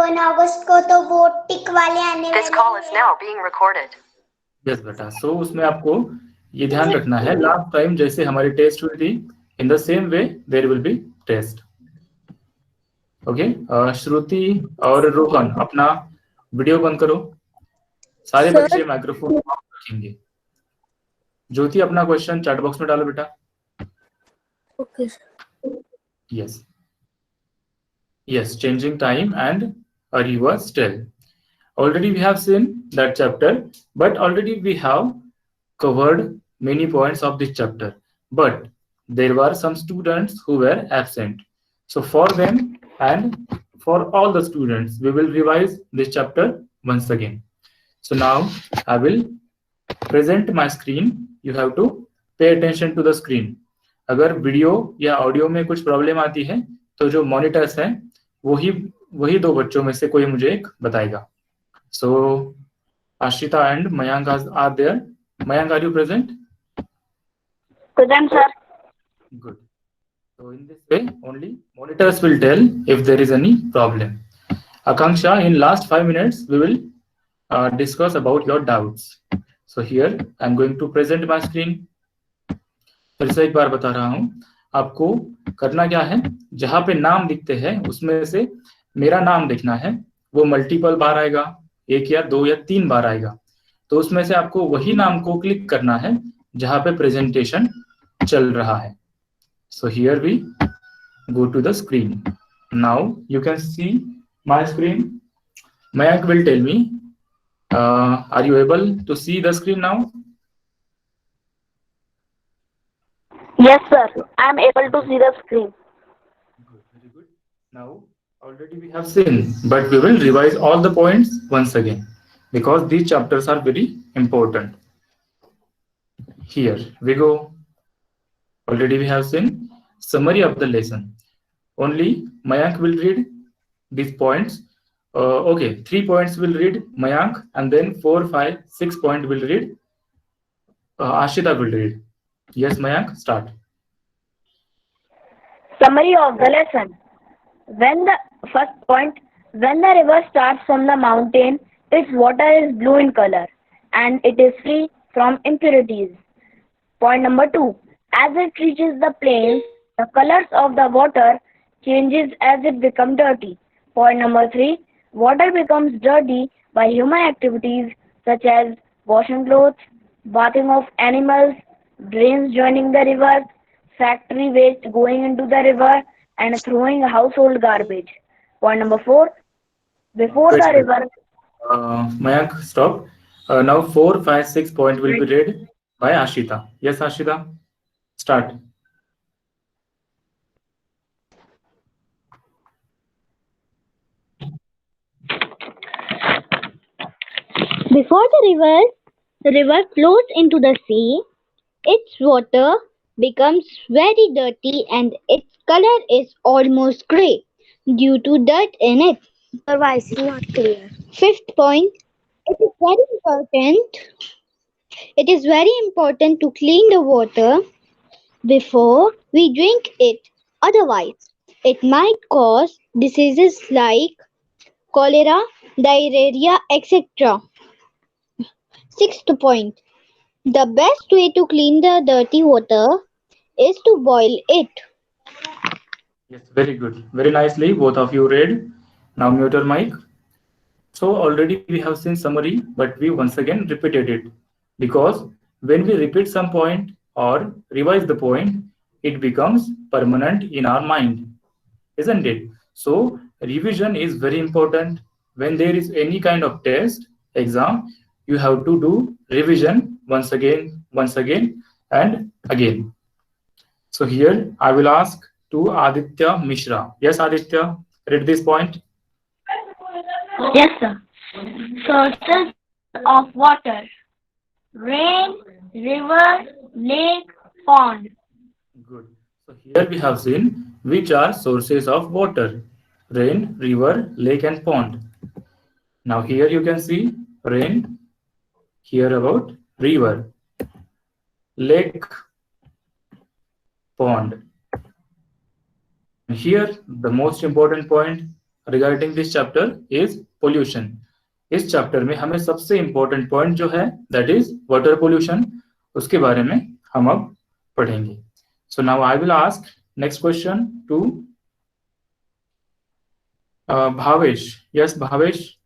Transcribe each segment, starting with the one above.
1 अगस्त को तो वो टिक वाले आने This call is now being recorded. Yes बेटा, सो उसमें आपको ये ध्यान रखना है, लास्ट टाइम जैसे हमारी टेस्ट हुई थी, in the same way there will be test. Okay, Shruti और रोहन अपना वीडियो बंद करो, सारे बच्चे माइक्रोफोन ऑफ रखेंगे। ज्योति अपना क्वेश्चन चैट बॉक्स में डालो बेटा। Okay yes yes, changing time and a river still. Already we have seen that chapter, but already we have covered many points of this chapter, but there were some students who were absent. So for them and for all the students, we will revise this chapter once again. So now I will present my screen. You have to pay attention to the screen. अगर video या audio में कुछ problem आती है तो जो monitors हैं वही दो बच्चों में से कोई मुझे एक बताएगा। So Ashrita and Mayank are there. Mayank, are you present? Present sir. Good. So in this way only monitors will tell if there is any problem. Akanksha, in last 5 minutes we will discuss about your doubts. So here I am going to present my screen. फिर से एक बार बता रहा हूं, आपको करना क्या है, जहां पे नाम दिखते हैं उसमें से मेरा नाम देखना है। वो मल्टीपल बार आएगा, 1 या 2 या 3 बार आएगा, तो उसमें से आपको वही नाम को क्लिक करना है जहां पे प्रेजेंटेशन चल रहा है। So here we go to the screen. Now you can see my screen. Mayank will tell me, are you able to see the screen now? Yes sir, I am able to see the screen. Good, very good. Now already we have seen, but we will revise all the points once again because these chapters are very important. Here we go. Already we have seen summary of the lesson. Only Mayank will read these points. Okay, 3 points will read Mayank, and then 4, 5, 6 point will read Ashita will read. Yes, Mayank, start. Summary of the lesson. When the first point, when the river starts from the mountain, its water is blue in color and it is free from impurities. Point number 2, as it reaches the plains, the colors of the water changes as it becomes dirty. Point number 3, water becomes dirty by human activities such as washing clothes, bathing of animals, drains joining the river, factory waste going into the river, and throwing household garbage. Point number 4, before Wait, the wait. river. Mayank, stop. Now 4, 5, 6 point will be read by Ashita. Yes, Ashita, start. Before the river flows into the sea, its water becomes very dirty and its color is almost grey due to dirt in it. Your voice is not clear. Fifth point, it is very important. It is very important to clean the water before we drink it. Otherwise, it might cause diseases like cholera, diarrhea, etc. Sixth point, the best way to clean the dirty water is to boil it. Yes, very good. Very nicely, both of you read. Now mute your mic. So already we have seen summary, but we once again repeated it because when we repeat some point or revise the point, it becomes permanent in our mind, isn't it? So revision is very important. When there is any kind of test, exam, you have to do revision once again, and again. So here I will ask to Aditya Mishra. Yes, Aditya, read this point. Yes, sir. Sources of water: rain, river, lake, pond. Good. So here we have seen which are sources of water: rain, river, lake, and pond. Now here you can see rain, here about river, lake, pond. Here the most important point, regarding this chapter is pollution. इस chapter में हमें सबसे important point जो है that is water pollution, उसके बारे में हम अब पढ़ेंगे. So now I will ask next question to Bhavesh. Yes Bhavesh.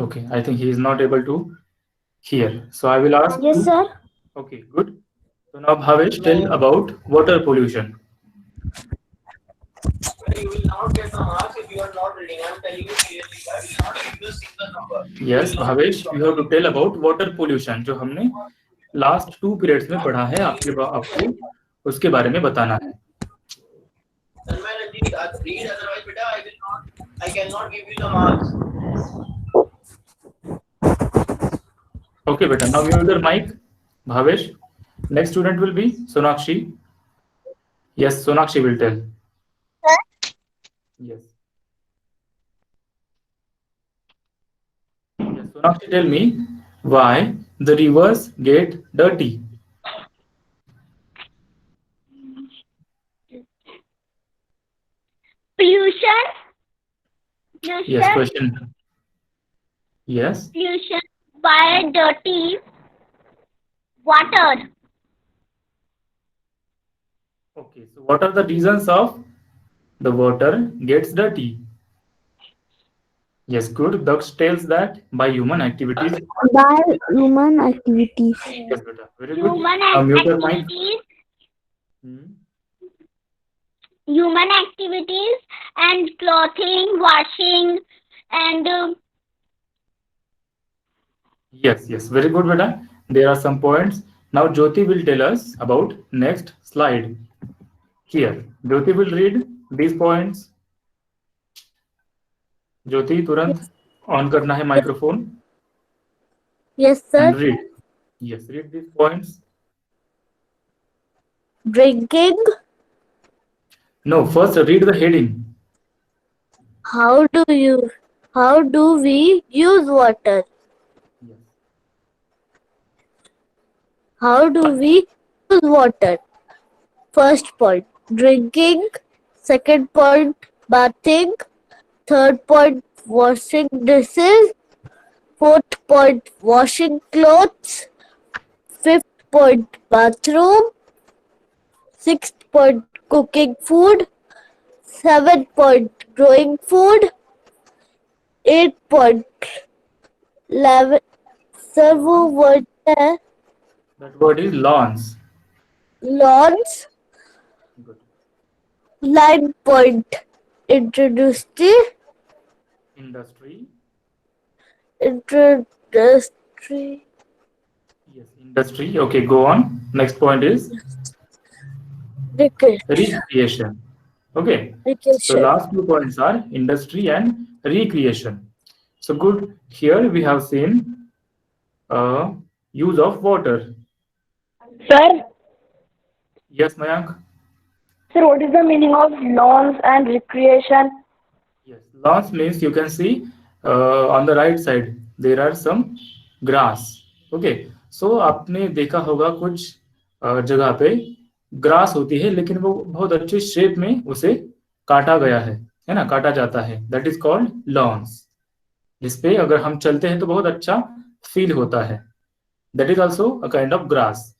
Okay, I think he is not able to hear. So I will ask. Yes, sir. Okay, good. So now Bhavesh, tell about water pollution. You will not get the marks if you are not reading. I am telling you clearly that you will not give you a single number. Yes, Bhavesh, you have to tell about water pollution जो हमने last 2 periods में पढ़ा है. आपको उसके बारे में बताना है. Read, otherwise beta I cannot give you the marks. Okay, beta. Now mute your mic, Bhavesh. Next student will be Sonakshi. Yes, Sonakshi will tell. Yes. Yes, Sonakshi, tell me why the rivers get dirty. Pollution. Yes, question. Yes. Pollution by dirty water. Okay, so what are the reasons of the water gets dirty? Yes, good. Daksh tells that by human activities. By human activities. Yes, beta. Very good. Human Mute your mic. activities. Hmm. Human activities and clothing, washing, and Yes, yes, very good, beta. There are some points. Now Jyoti will tell us about next slide. Here, Jyoti will read these points. Jyoti, तुरंत on करना है microphone. yes, sir. And read. Yes, read these points. Drinking. No, first read the heading. How do we use water? Yes. How do we use water? First point, drinking. Second point, bathing. Third point, washing dishes. Fourth point, washing clothes. Fifth point, bathroom. Sixth point, cooking food. Seventh point, growing food. 8th point, 11. Seven word है, That word is lawns. lawns. Good. 9th point, industry. Industry. Industry. Yes, industry. Okay, go on. Next point is recreation. Okay. So Recreation. last 2 points are industry and recreation. So good. Here we have seen use of water. Sir, Yes, Mayank. sir, what is the meaning of lawns and recreation? Yes, lawns means you can see on the right side there are some grass. Okay, so आपने देखा होगा कुछ जगह पे grass होती है लेकिन वो बहुत अच्छे शेप में उसे काटा गया है ना, काटा जाता है. दैट इज कॉल्ड लॉन्स, जिसपे अगर हम चलते हैं तो बहुत अच्छा फील होता है. That is also a kind of grass.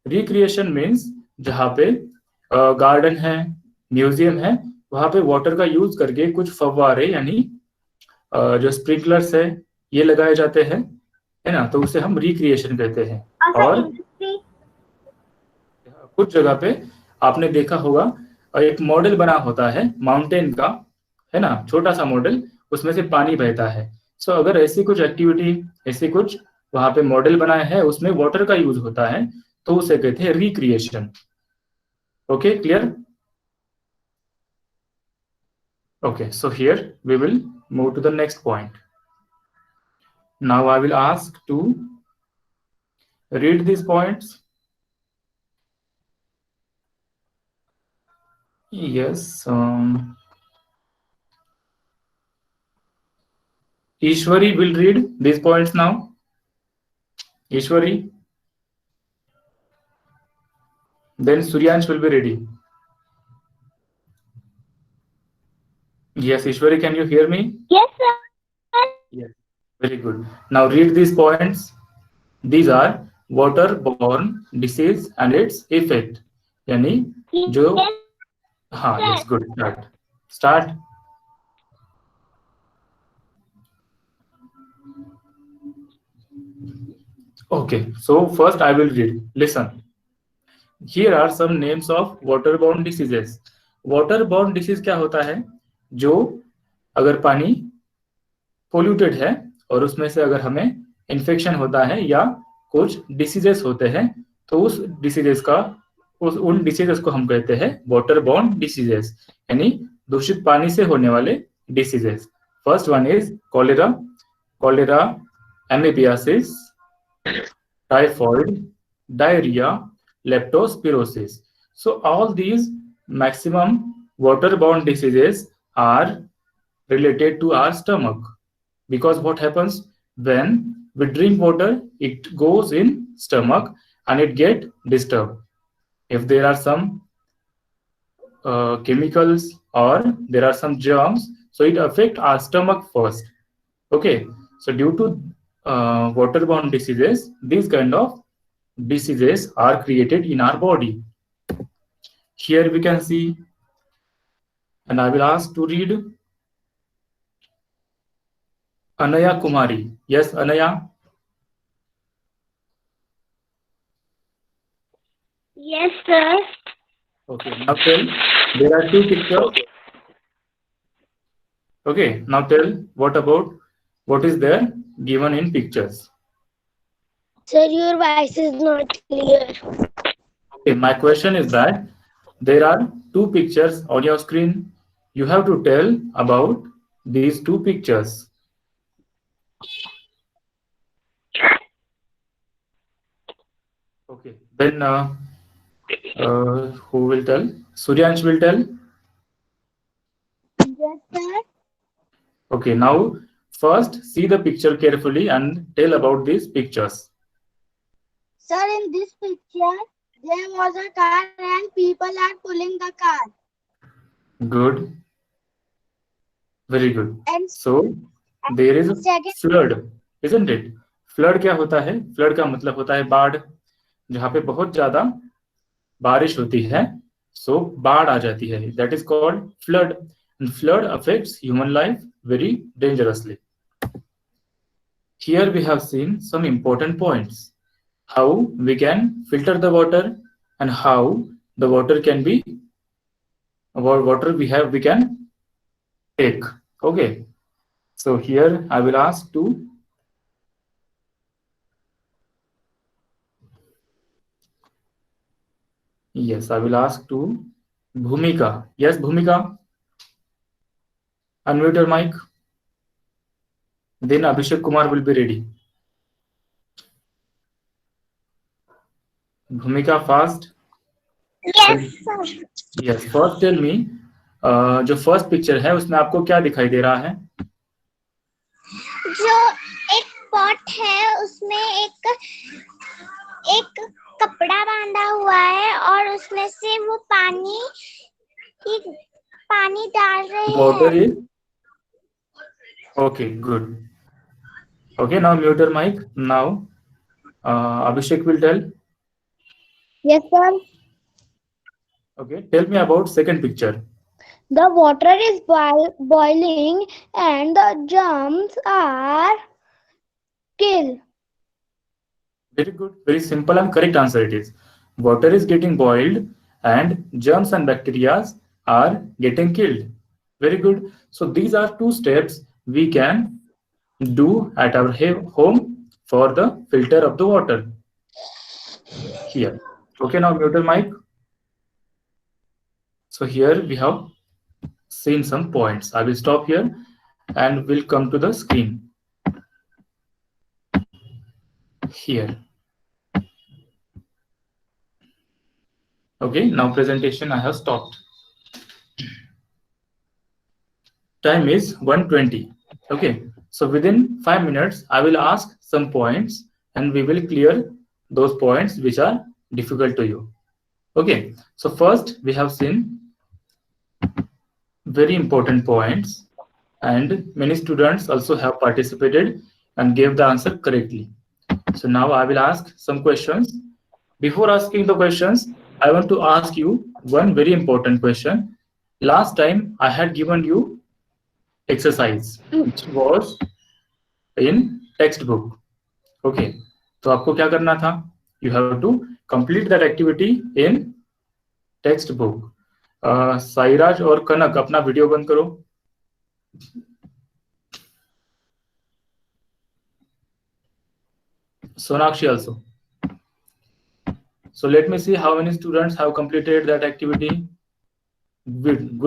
Recreation means जहाँ पे गार्डन है, म्यूजियम है, वहां पे वाटर का यूज करके कुछ फव्वारे यानी जो स्प्रिंकलर्स है ये लगाए जाते हैं, है ना, तो उसे हम रिक्रिएशन कहते हैं. और कुछ जगह पे आपने देखा होगा एक मॉडल बना होता है माउंटेन का, है ना, छोटा सा मॉडल, उसमें से पानी बहता है. सो अगर ऐसी कुछ एक्टिविटी, ऐसी कुछ वहां पे मॉडल बनाया है उसमें वाटर का यूज होता है तो उसे कहते हैं recreation. Okay, clear? Okay, so here we will move to the next point. Now I will ask to read these points. Yes. Ishwari will read these points now. Ishwari. Then Suryansh will be ready. Yes, Ishwari, can you hear me? Yes, sir. Yes. Very good. Now read these points. These are waterborne disease and its effect. यानी जो Yes, हाँ sir. yes good start. Okay, so first I will read. Listen. Here are some names of waterborne diseases. Waterborne disease क्या होता है? जो अगर पानी polluted है और उसमें से अगर हमें इन्फेक्शन होता है या कुछ डिसीजेस होते हैं तो उस डिसीजेस का उन डिसीजेस को हम कहते हैं वाटरबॉर्न डिसीजेस, यानी दूषित पानी से होने वाले diseases. First one is cholera, amoebiasis, typhoid, diarrhoea, leptospirosis. So all these maximum waterborne diseases are related to our stomach, because what happens when we drink water, it goes in stomach and it get disturbed. If there are some chemicals or there are some germs, so it affect our stomach first. Okay, so due to waterborne diseases, these kind of diseases are created in our body. Here we can see, and I will ask to read Anaya Kumari. Yes, Anaya. Yes, sir. Okay, now tell, there are two pictures. Okay, now tell what is there given in pictures. Sir, your voice is not clear. Okay, my question is that there are two pictures on your screen. You have to tell about these two pictures. Okay, then who will tell? Suryansh will tell. Yes, sir. Okay, now first see the picture carefully and tell about these pictures. Sir, in this picture, there was a car and people are pulling the car. Good. Very good. And So there is a second, flood, isn't it? Flood क्या होता है? Flood का मतलब होता है बाढ़, जहाँ पे बहुत ज्यादा बारिश होती है, सो बाढ़ आ जाती है. That is called flood. And flood affects human life very dangerously. Here we have seen some important points. How we can filter the water and how the water can be, water we can take. Okay. So here I will ask to Bhumika. Yes, Bhumika. Unmute your mic. Then Abhishek Kumar will be ready. Bhumika, fast. Yes, sir. Yes, first tell me, जो first picture है उसमें आपको क्या दिखाई दे रहा है? जो एक पॉट है उसमें एक कपड़ा बांधा हुआ है और उसमें से वो पानी डाल रहे हैं. Water is okay. Good. Okay, now mute your mic. Now Abhishek will tell. yes, sir. Okay, tell me about second picture. The water is boiling and the germs are killed. Very good. Very simple and correct answer it is. Water is getting boiled and germs and bacteria are getting killed. Very good. So these are two steps we can do at our home for the filter of the water. Here. Okay, now mute your mic. So here we have seen some points. I will stop here and we'll come to the screen. Here. Okay, now presentation I have stopped. Time is 1:20. Okay, so within 5 minutes I will ask some points and we will clear those points which are difficult to you. Okay, so first we have seen very important points, and many students also have participated and gave the answer correctly. So now I will ask some questions. Before asking the questions, I want to ask you one very important question. Last time I had given you exercise, which was in textbook. Okay, तो आपको क्या करना था? You have to complete that activity in textbook. Sairaj और कनक अपना video बंद करो. Sonakshi also. So let me see how many students have completed that activity. Good.